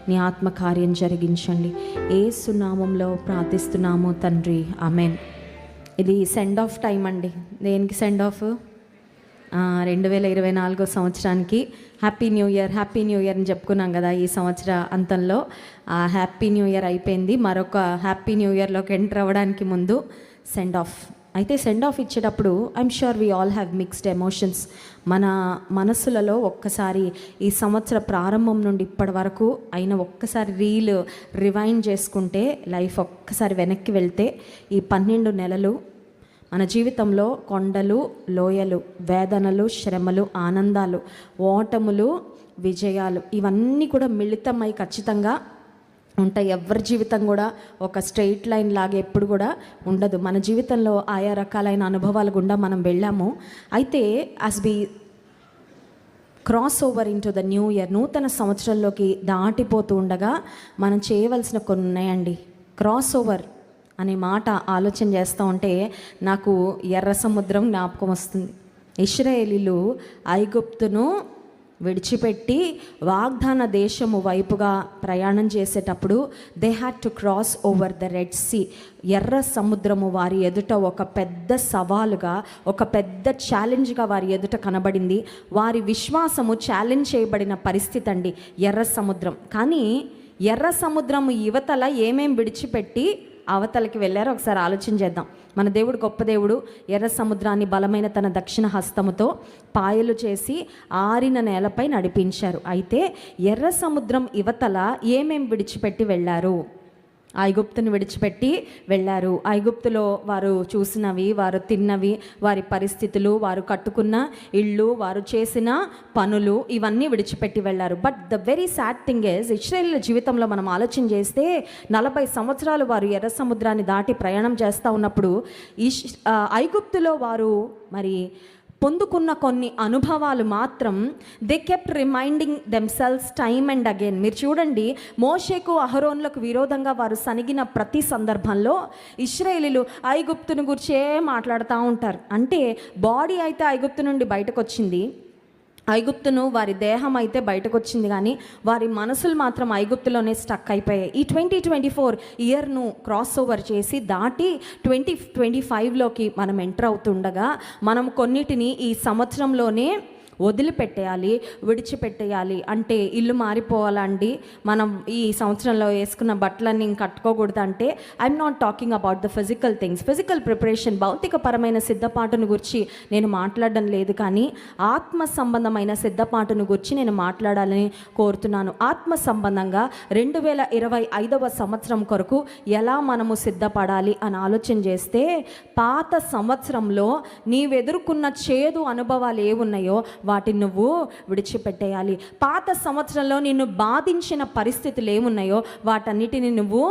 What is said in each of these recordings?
నీ ఆత్మకార్యం జరిగించండి. యేసు నామములో ప్రార్థిస్తున్నాము తండ్రి, ఆమేన్. ఇది సెండ్ ఆఫ్ టైం అండి. దేనికి సెండ్ ఆఫ్? 2024 సంవత్సరానికి happy new year, happy new year అని చెప్పుకున్నాం కదా. ఈ సంవత్సర అంతంలో హ్యాపీ న్యూ ఇయర్ అయిపోయింది. మరొక హ్యాపీ న్యూ ఇయర్లోకి ఎంటర్ అవ్వడానికి ముందు సెండ్ ఆఫ్. అయితే సెండ్ ఆఫ్ ఇచ్చేటప్పుడు I'm sure we all have mixed emotions. మన మనస్సులలో ఒక్కసారి ఈ సంవత్సర ప్రారంభం నుండి ఇప్పటి వరకు అయిన ఒక్కసారి రివైండ్ చేసుకుంటే, లైఫ్ ఒక్కసారి వెనక్కి వెళ్తే, ఈ 12 నెలలు మన జీవితంలో కొండలు, లోయలు, వేదనలు, శ్రమలు, ఆనందాలు, ఓటములు, విజయాలు ఇవన్నీ కూడా మిళితమై ఖచ్చితంగా ఉంటాయి. ఎవరి జీవితం కూడా ఒక స్ట్రెయిట్ లైన్ లాగా ఎప్పుడు కూడా ఉండదు. మన జీవితంలో ఆయా రకాలైన అనుభవాలు గుండా మనం వెళ్ళాము. అయితే as we cross over into the new year, నూతన సంవత్సరంలోకి దాటిపోతూ ఉండగా మనం చేయవలసిన కొన్ని ఉన్నాయండి. క్రాస్ ఓవర్ అనే మాట ఆలోచన చేస్తూ ఉంటే నాకు ఎర్ర సముద్రం జ్ఞాపకం వస్తుంది. ఇశ్రాయేలీలు ఐగుప్తును విడిచిపెట్టి వాగ్దాన దేశము వైపుగా ప్రయాణం చేసేటప్పుడు they had to cross over the Red Sea. ఎర్ర సముద్రము వారి ఎదుట ఒక పెద్ద సవాలుగా, ఒక పెద్ద ఛాలెంజ్గా వారి ఎదుట కనబడింది. వారి విశ్వాసము ఛాలెంజ్ చేయబడిన పరిస్థితి అండి ఎర్ర సముద్రం. కానీ ఎర్ర సముద్రము యువతల ఏమేం విడిచిపెట్టి అవతలకి వెళ్ళారో ఒకసారి ఆలోచన చేద్దాం. మన దేవుడు గొప్ప దేవుడు. ఎర్ర సముద్రాన్ని బలమైన తన దక్షిణ హస్తముతో పాయలు చేసి ఆరిన నేలపై నడిపించారు. అయితే ఎర్ర సముద్రం యువతల ఏమేం విడిచిపెట్టి వెళ్ళారు? ఐగుప్తుని విడిచిపెట్టి వెళ్ళారు. ఐగుప్తులో వారు చూసినవి, వారు తిన్నవి, వారి పరిస్థితులు, వారు కట్టుకున్న ఇళ్ళు, వారు చేసిన పనులు ఇవన్నీ విడిచిపెట్టి వెళ్ళారు. But the very sad thing is, ఇశ్రాయేలీయుల జీవితంలో మనం ఆలోచన చేస్తే 40 సంవత్సరాలు వారు ఎర్ర సముద్రాన్ని దాటి ప్రయాణం చేస్తూ ఉన్నప్పుడు ఐగుప్తులో వారు మరి పొందుకున్న కొన్ని అనుభవాలు మాత్రం they kept reminding themselves time and again. మీరు చూడండి, మోషేకు అహరోన్లకు విరోధంగా వారు సనిగిన ప్రతి సందర్భంలో ఇశ్రాయేలీయులు ఐగుప్తుని గురించే మాట్లాడుతూ ఉంటారు. అంటే బాడీ అయితే ఐగుప్తు నుండి బయటకు వచ్చింది, ఐగుప్తును వారి దేహం అయితే బయటకు వచ్చింది, కానీ వారి మనసులు మాత్రం ఐగుప్తులోనే స్టక్ అయిపోయాయి. ఈ 2024 ఇయర్ను క్రాస్ ఓవర్ చేసి దాటి 2025లోకి మనం ఎంటర్ అవుతుండగా మనం కొన్నిటిని ఈ సంవత్సరంలోనే వదిలిపెట్టేయాలి, విడిచిపెట్టేయాలి. అంటే ఇల్లు మారిపోవాలండి, మనం ఈ సంవత్సరంలో వేసుకున్న బట్టలన్నీ కట్టుకోకూడదు. అంటే I'm not talking about the physical things, physical preparation, భౌతికపరమైన సిద్ధపాటును గురించి నేను మాట్లాడడం లేదు, కానీ ఆత్మ సంబంధమైన సిద్ధపాటును గురించి నేను మాట్లాడాలని కోరుతున్నాను. ఆత్మ సంబంధంగా 2025వ సంవత్సరం కొరకు ఎలా మనము సిద్ధపడాలి అని ఆలోచన చేస్తే, పాత సంవత్సరంలో నీవెదుర్కొన్న చేదు అనుభవాలు ఏమున్నాయో వాటిని నువ్వు విడిచిపెట్టేయాలి. పాత సంవత్సరంలో నిన్ను బాధించిన పరిస్థితులు ఏమున్నాయో వాటన్నిటిని నువ్వు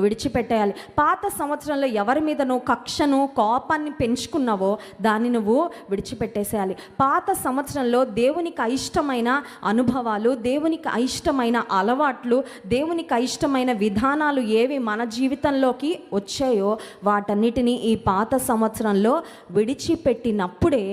విడిచిపెట్టేయాలి. పాత సంవత్సరంలో ఎవరి మీద నువ్వు కక్షను, కోపాన్ని పెంచుకున్నావో దాన్ని నువ్వు విడిచిపెట్టేసేయాలి. పాత సంవత్సరంలో దేవునికి అయిష్టమైన అనుభవాలు, దేవునికి అయిష్టమైన అలవాట్లు, దేవునికి అయిష్టమైన విధానాలు ఏవి మన జీవితంలోకి వచ్చాయో వాటన్నిటిని ఈ పాత సంవత్సరంలో విడిచిపెట్టినప్పుడే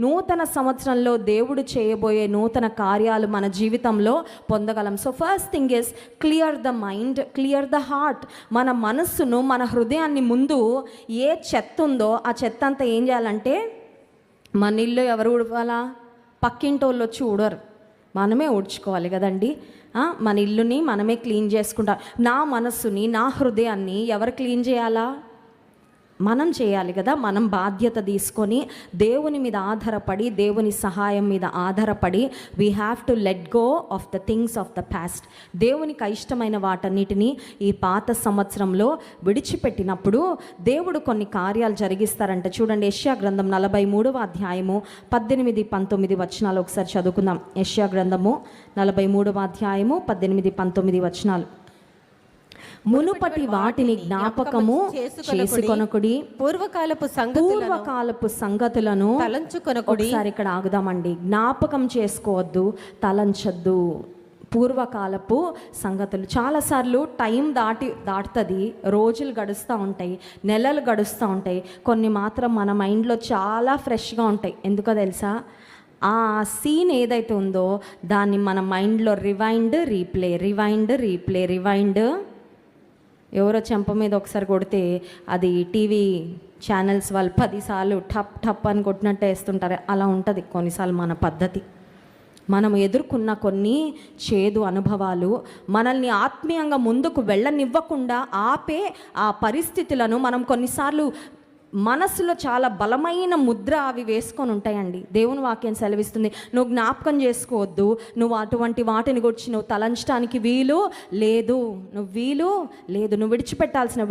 నూతన సంవత్సరంలో దేవుడు చేయబోయే నూతన కార్యాలు మన జీవితంలో పొందగలం. So first thing is clear the mind, clear the heart. మన మనస్సును, మన హృదయాన్ని ముందు ఏ చెత్త ఉందో ఆ చెత్త అంతా ఏం చేయాలంటే, మన ఇల్లు ఎవరు ఉడవాలా? పక్కింటోళ్ళు వచ్చి ఊడరు, మనమే ఊడ్చుకోవాలి కదండి. మన ఇల్లుని మనమే క్లీన్ చేసుకుంటాం. నా మనస్సుని, నా హృదయాన్ని ఎవరు క్లీన్ చేయాలా? మనం చేయాలి కదా. మనం బాధ్యత తీసుకొని దేవుని మీద ఆధారపడి, దేవుని సహాయం మీద ఆధారపడి we have to let go of the things of the past. దేవునికి అయిష్టమైన వాటన్నిటిని ఈ పాత సంవత్సరంలో విడిచిపెట్టినప్పుడు దేవుడు కొన్ని కార్యాలు జరిగిస్తారంట. చూడండి, యెషయా గ్రంథం 43వ అధ్యాయము 18-19 వచనాలు ఒకసారి చదువుకుందాం. యెషయా గ్రంథము 43వ అధ్యాయము 18-19 వచనాలు. మునుపటి వాటిని జ్ఞాపకము చేసుకొనకుడి, పూర్వకాలపు సంగతులను తలంచుకొనకుడి. ఒకసారి ఇక్కడ ఆగుదామండి. జ్ఞాపకం చేసుకోవద్దు, తలంచొద్దు. పూర్వకాలపు సంగతులు. చాలాసార్లు టైం దాటుతుంది, రోజులు గడుస్తూ ఉంటాయి, నెలలు గడుస్తూ ఉంటాయి. కొన్ని మాత్రం మన మైండ్లో చాలా ఫ్రెష్గా ఉంటాయి. ఎందుకో తెలుసా? ఆ సీన్ ఏదైతే ఉందో దాన్ని మన మైండ్లో రివైండ్ ఎవరో చెంప మీద ఒకసారి కొడితే అది టీవీ ఛానల్స్ వాళ్ళు 10 సార్లు టప్ టప్ అని కొట్టినట్టు వేస్తుంటారు. అలా ఉంటుంది కొన్నిసార్లు మన పద్ధతి. మనం ఎదుర్కొన్న కొన్ని చేదు అనుభవాలు మనల్ని ఆత్మీయంగా ముందుకు వెళ్ళనివ్వకుండా ఆపే ఆ పరిస్థితులను మనం కొన్నిసార్లు మనసులో చాలా బలమైన ముద్ర అవి వేసుకొని ఉంటాయండి. దేవుని వాక్యం సెలవిస్తుంది, నువ్వు జ్ఞాపకం చేసుకోవద్దు, నువ్వు అటువంటి వాటిని గురించి నువ్వు తలంచడానికి వీలు లేదు, నువ్వు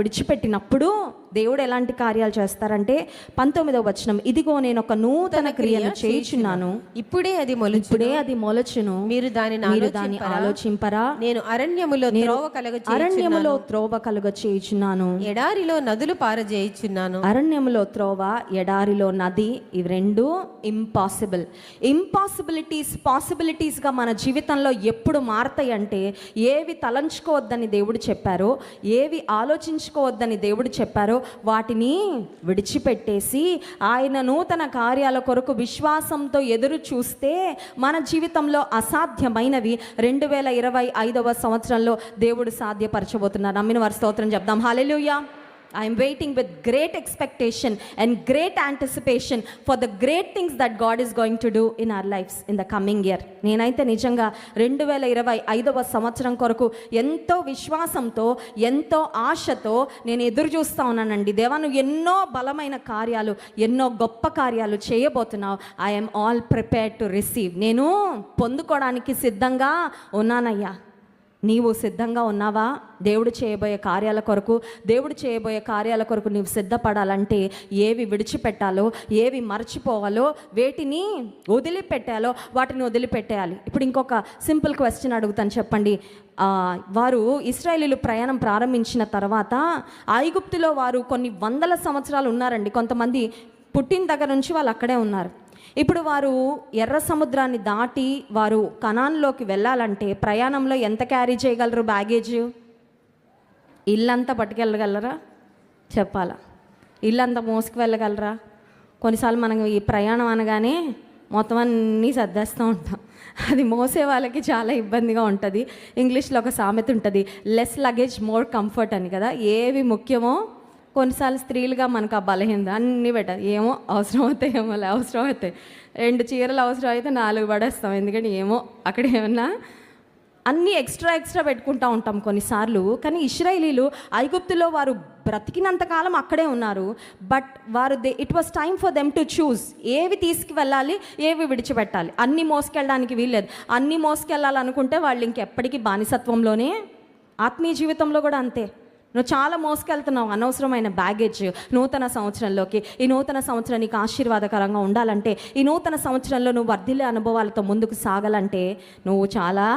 విడిచిపెట్టినప్పుడు దేవుడు ఎలాంటి కార్యాలు చేస్తారంటే 19వ వచనం, ఇదిగో నేను ఒక నూతన క్రియను చేయుచున్నాను, ఇప్పుడే అది మొలచును, మీరు దాన్ని ఆలోచింపరా, నేను అరణ్యములో త్రోవ కలుగ చేయుచున్నాను, ఎడారిలో నదులు పారజేయుచున్నాను. అరణ్యములో త్రోవ, ఎడారిలో నది, ఇవి రెండు పాసిబిలిటీస్గా మన జీవితంలో ఎప్పుడు మారతాయి అంటే, ఏవి తలంచుకోవద్దని దేవుడు చెప్పారో, ఏవి ఆలోచించుకోవద్దని దేవుడు చెప్పారో వాటిని విడిచిపెట్టేసి ఆయన నూతన కార్యాల కొరకు విశ్వాసంతో ఎదురు చూస్తే మన జీవితంలో అసాధ్యమైనవి 2025వ సంవత్సరంలో దేవుడు సాధ్యపరచబోతున్నారు. నమ్మిన వారి స్తోత్రం చెప్దాం. హల్లెలూయా. I am waiting with great expectation and great anticipation for the great things that God is going to do in our lives in the coming year. నేనైతే నిజంగా 2025వ సంవత్సరం కొరకు ఎంతో విశ్వాసంతో, ఎంతో ఆశతో నేను ఎదురు చూస్తూ ఉన్నానండి. దేవా, నువ్వు ఎన్నో బలమైన కార్యాలు, ఎన్నో గొప్ప కార్యాలు చేయబోతున్నావు. I am all prepared to receive. నేను పొందుకోవడానికి సిద్ధంగా ఉన్నానయ్యా. నీవు సిద్ధంగా ఉన్నావా? దేవుడు చేయబోయే కార్యాల కొరకు నీవు సిద్ధపడాలంటే ఏవి విడిచిపెట్టాలో, ఏవి మర్చిపోవాలో, వేటిని వదిలిపెట్టాలో వాటిని వదిలిపెట్టేయాలి. ఇప్పుడు ఇంకొక సింపుల్ క్వశ్చన్ అడుగుతాను, చెప్పండి. వారు ఇశ్రాయేలీయులు ప్రయాణం ప్రారంభించిన తర్వాత ఐగుప్తులో వారు కొన్ని వందల సంవత్సరాలు ఉన్నారండి. కొంతమంది పుట్టిన దగ్గర నుంచి వాళ్ళు అక్కడే ఉన్నారు. ఇప్పుడు వారు ఎర్ర సముద్రాన్ని దాటి వారు కనాన్లోకి వెళ్ళాలంటే ప్రయాణంలో ఎంత క్యారీ చేయగలరు? బ్యాగేజ్ ఇల్లంతా పట్టుకెళ్ళగలరా? చెప్పాలా? ఇల్లంతా మోసుకు వెళ్ళగలరా? కొన్నిసార్లు మనం ఈ ప్రయాణం అనగానే మొత్తం అన్నీ సర్దేస్తూ ఉంటాం. అది మోసే వాళ్ళకి చాలా ఇబ్బందిగా ఉంటుంది. ఇంగ్లీష్లో ఒక సామెత ఉంటుంది, లెస్ లగేజ్ మోర్ కంఫర్ట్ అని కదా. ఏవి ముఖ్యమో కొన్నిసార్లు స్త్రీలుగా మనకు ఆ బలహీనత అన్నీ పెట్టాలి. ఏమో అవసరం అవుతాయి, అవసరం అవుతాయి. 2 చీరలు అవసరం అయితే 4 పడేస్తాం. ఎందుకంటే ఏమో అక్కడ ఏమన్నా అన్నీ ఎక్స్ట్రా పెట్టుకుంటూ ఉంటాం కొన్నిసార్లు. కానీ ఇశ్రాయేలీయులు ఐగుప్తులో వారు బ్రతికినంతకాలం అక్కడే ఉన్నారు. But it was time for them to choose, ఏవి తీసుకువెళ్ళాలి, ఏవి విడిచిపెట్టాలి. అన్నీ మోసుకెళ్ళడానికి వీల్లేదు. అన్నీ మోసుకెళ్ళాలనుకుంటే వాళ్ళు ఇంకెప్పటికీ బానిసత్వంలోనే. ఆత్మీయ జీవితంలో కూడా అంతే. నువ్వు చాలా మోసుకెళ్తున్నావు అనవసరమైన బ్యాగేజ్ నూతన సంవత్సరంలోకి. ఈ నూతన సంవత్సరం నీకు ఆశీర్వాదకరంగా ఉండాలంటే, ఈ నూతన సంవత్సరంలో నువ్వు వర్ధిల్లే అనుభవాలతో ముందుకు సాగాలంటే నువ్వు చాలా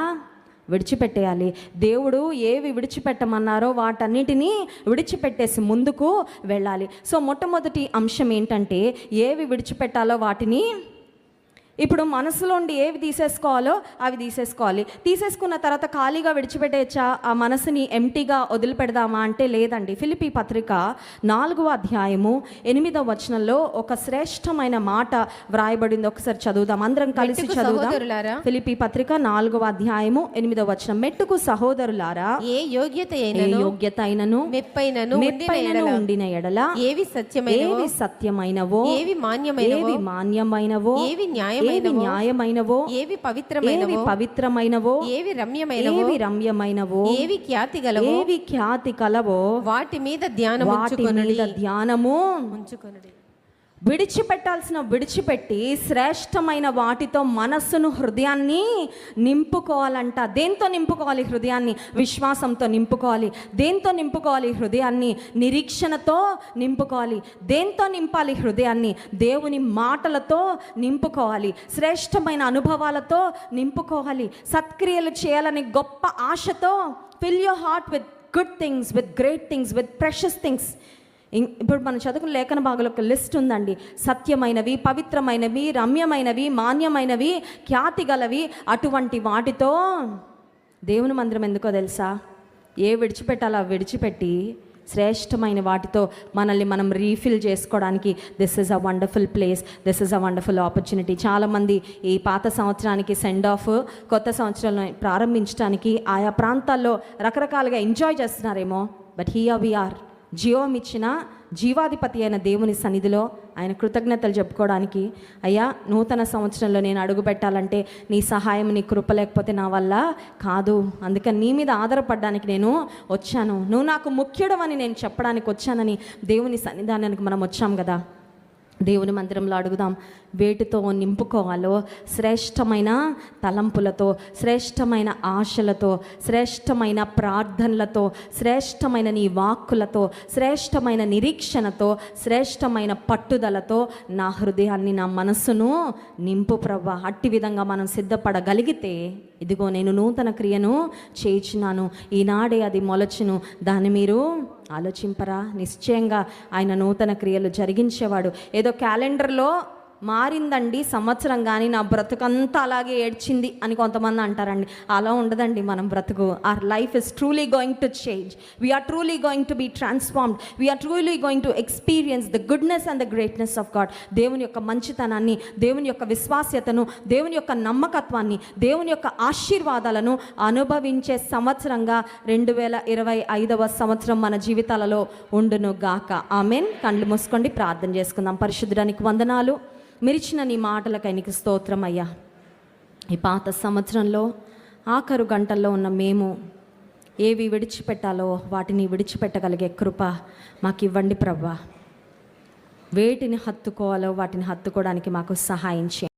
విడిచిపెట్టేయాలి. దేవుడు ఏవి విడిచిపెట్టమన్నారో వాటన్నిటినీ విడిచిపెట్టేసి ముందుకు వెళ్ళాలి. సో మొట్టమొదటి అంశం ఏంటంటే, ఏవి విడిచిపెట్టాలో వాటిని ఇప్పుడు మనసులోండి ఏవి తీసేసుకోవాలో అవి తీసేసుకున్న తర్వాత ఖాళీగా విడిచిపెట్టేచ్చా? ఆ మనసుని ఎంటీగా వదిలిపెడదామా అంటే లేదండి. ఫిలిప్పీ పత్రిక 4వ అధ్యాయము 8వ వచనంలో ఒక శ్రేష్టమైన మాట వ్రాయబడింది. ఒకసారి చదువుదాం, అందరం కలిసి చదువుదాం. ఫిలిప్పీ పత్రిక 4వ అధ్యాయము 8వ వచనం, మెట్టుకు సహోదరులారా, ఏ యోగ్యత అయినను మెప్పైనను ఉండిన ఎడల ఏవి సత్యమైనవో, ఏవి మాన్యమైనవో, ఏవి న్యాయమైనవో, ఏవి పవిత్రమైనవో, ఏవి రమ్యమైనవో, ఏవి ఖ్యాతి కలవో వాటి మీద ధ్యానము ఉంచుకొనుడి. విడిచిపెట్టి శ్రేష్టమైన వాటితో మనస్సును, హృదయాన్ని నింపుకోవాలంట. దేంతో నింపుకోవాలి హృదయాన్ని? విశ్వాసంతో నింపుకోవాలి. దేంతో నింపుకోవాలి హృదయాన్ని? నిరీక్షణతో నింపుకోవాలి. దేంతో నింపాలి హృదయాన్ని? దేవుని మాటలతో నింపుకోవాలి. శ్రేష్టమైన అనుభవాలతో నింపుకోవాలి. సత్క్రియలు చేయాలని గొప్ప ఆశతో. Fill your heart with good things, with great things, with precious things. ఇప్పుడు మనం చదువుకున్న లేఖన భాగంలో ఒక లిస్ట్ ఉందండి. సత్యమైనవి, పవిత్రమైనవి, రమ్యమైనవి, మాన్యమైనవి, ఖ్యాతి గలవి, అటువంటి వాటితో దేవుని మందిరం ఎందుకో తెలుసా? ఏ విడిచిపెట్టాలో విడిచిపెట్టి శ్రేష్టమైన వాటితో మనల్ని మనం రీఫిల్ చేసుకోవడానికి this is a wonderful place, this is a wonderful opportunity. చాలామంది ఈ పాత సంవత్సరానికి సెండ్ ఆఫ్, కొత్త సంవత్సరాలను ప్రారంభించడానికి ఆయా ప్రాంతాల్లో రకరకాలుగా ఎంజాయ్ చేస్తున్నారేమో. బట్ హియర్ వి ఆర్, జీవం ఇచ్చిన జీవాధిపతి అయిన దేవుని సన్నిధిలో ఆయన కృతజ్ఞతలు చెప్పుకోవడానికి, అయ్యా నూతన సంవత్సరంలో నేను అడుగు పెట్టాలంటే నీ సహాయం, నీ కృప లేకపోతే నా వల్ల కాదు, అందుకని నీ మీద ఆధారపడడానికి నేను వచ్చాను, నువ్వు నాకు ముఖ్యుడవని నేను చెప్పడానికి వచ్చానని దేవుని సన్నిధానానికి మనం వచ్చాం కదా. దేవుని మందిరంలో అడుగుదాం, వేటితో నింపుకోవాలో శ్రేష్టమైన తలంపులతో, శ్రేష్టమైన ఆశలతో, శ్రేష్టమైన ప్రార్థనలతో, శ్రేష్టమైన నీ వాక్కులతో, శ్రేష్టమైన నిరీక్షణతో, శ్రేష్టమైన పట్టుదలతో నా హృదయాన్ని, నా మనస్సును నింపు ప్రభువా. అట్టి విధంగా మనం సిద్ధపడగలిగితే ఇదిగో నేను నూతన క్రియను చేయించినాను, ఈనాడే అది మొలచును, దాన్ని మీరు ఆలోచింపరా. నిశ్చయంగా ఆయన నూతన క్రియలు జరిగించేవాడు. ఏదో క్యాలెండర్లో మారిందండి సంవత్సరం కానీ నా బ్రతుకంతా అలాగే ఏడ్చింది అని కొంతమంది అంటారండి. అలా ఉండదండి మనం బ్రతుకు. Our life is truly going to change, we are truly going to be transformed, we are truly going to experience the goodness and the greatness of God. దేవుని యొక్క మంచితనాన్ని, దేవుని యొక్క విశ్వాస్యతను, దేవుని యొక్క నమ్మకత్వాన్ని, దేవుని యొక్క ఆశీర్వాదాలను అనుభవించే సంవత్సరంగా 2025వ సంవత్సరం మన జీవితాలలో ఉండును గాక. ఆమెన్. కళ్ళు మూసుకోండి, ప్రార్థన చేసుకుందాం. పరిశుద్ధుడానికి వందనాలు, మీరిచ్చిన నీ మాటలకై నీకు స్తోత్రం అయ్యా. ఈ పాత సంవత్సరంలో ఆఖరు గంటల్లో ఉన్న మేము ఏవి విడిచిపెట్టాలో వాటిని విడిచిపెట్టగలిగే కృప మాకు ఇవ్వండి ప్రభువా. వేటిని హత్తుకోవాలో వాటిని హత్తుకోవడానికి మాకు సహాయం చేయండి.